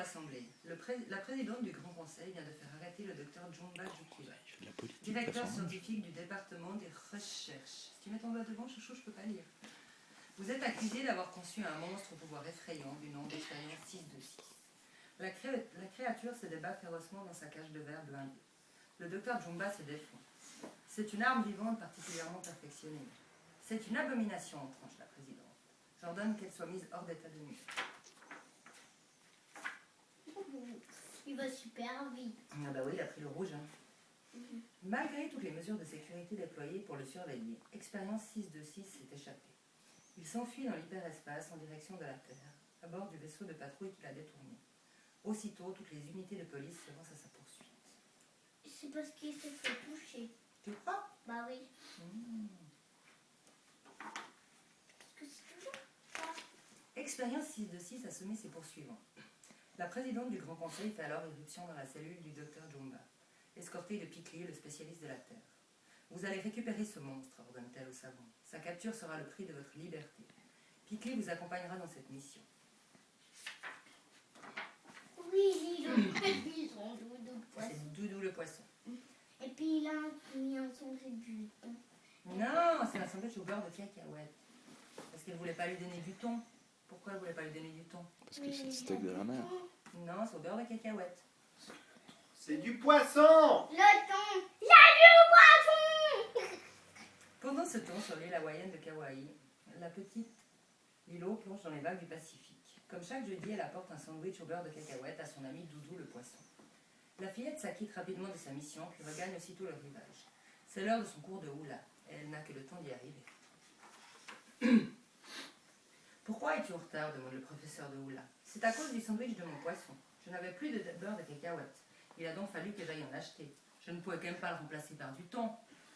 l'Assemblée. La présidente du Grand Conseil vient de faire arrêter le docteur Jumba Jukula, directeur scientifique du département des recherches. Si tu mets ton doigt devant, chouchou, je peux pas lire. Vous êtes accusé d'avoir conçu un monstre au pouvoir effrayant du nom d'expérience 626. La créature se débat férocement dans sa cage de verre blindée. Le docteur Jumba se défend. C'est une arme vivante particulièrement perfectionnée. C'est une abomination, tranche la présidente. J'ordonne qu'elle soit mise hors d'état de nuire. Il va super vite. Ah bah oui, il a pris le rouge. Hein. Malgré toutes les mesures de sécurité déployées pour le surveiller, Expérience 626 s'est échappé. Il s'enfuit dans l'hyperespace en direction de la Terre, à bord du vaisseau de patrouille qu'il a détourné. Aussitôt, toutes les unités de police se lancent à sa poursuite. C'est parce qu'il s'est fait toucher. Tu crois? Bah oui. Parce que c'est toujours ça. Expérience 626 a semé ses poursuivants. La présidente du Grand Conseil fait alors irruption dans la cellule du docteur Jumba, escortée de Pikli, le spécialiste de la Terre. Vous allez récupérer ce monstre, ordonne-t-elle au savant. Sa capture sera le prix de votre liberté. Pikli vous accompagnera dans cette mission. Oui, Lilo. Ils sont Doudou le poisson. C'est Doudou le poisson. Et puis il a mis un sandwich du thon. Non, c'est un sandwich au beurre de cacahuète. Parce qu'elle ne voulait pas lui donner du thon. Pourquoi elle ne voulait pas lui donner du thon? Parce que c'est le steak de la mer. Non, c'est au beurre de cacahuète. C'est du poisson! Le thon. Il y a du poisson. Pendant ce temps, sur l'île hawaïenne de Kauai, la petite Lilo plonge dans les vagues du Pacifique. Comme chaque jeudi, elle apporte un sandwich au beurre de cacahuète à son ami Doudou le poisson. La fillette s'acquitte rapidement de sa mission, puis regagne aussitôt le rivage. C'est l'heure de son cours de hula, et elle n'a que le temps d'y arriver. Pourquoi es-tu en retard? Demande le professeur de hula. C'est à cause du sandwich de mon poisson. Je n'avais plus de beurre de cacahuète. Il a donc fallu que j'aille en acheter. Je ne pouvais quand même pas le remplacer par du thon.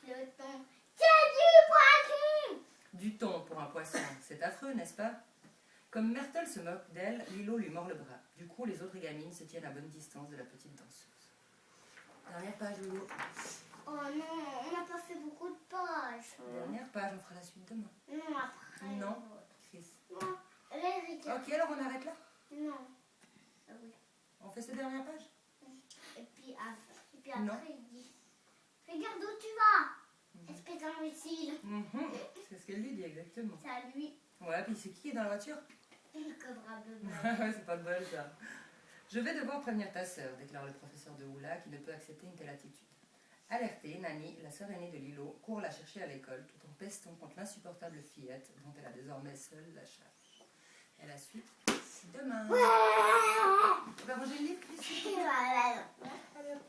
Le thon. C'est du poisson. Du thon pour un poisson, c'est affreux, n'est-ce pas? Comme Myrtle se moque d'elle, Lilo lui mord le bras. Du coup, les autres gamines se tiennent à bonne distance de la petite danseuse. Dernière page, Lilo. Oh non, on n'a pas fait beaucoup de pages. Dernière page, on fera la suite demain. Non, après. Non, Chris. Non, allez, regarde. Ok, alors on arrête là? Non. Ah oui. On fait cette dernière page? Et puis après, Non. il dit regarde où tu vas, espèce d'imbécile. C'est ce qu'elle lui dit exactement. C'est à lui. Ouais, puis c'est qui est dans la voiture? Une cobra de balle. Ouais, c'est pas de bol ça. Je vais devoir prévenir ta sœur, déclare le professeur de hula qui ne peut accepter une telle attitude. Alertée, Nani, la sœur aînée de Lilo, court la chercher à l'école tout en pestant contre l'insupportable fillette dont elle a désormais seule la charge. Et la suite, c'est demain. Tu vas ranger le livre, Christine? Voilà. Allez, hop.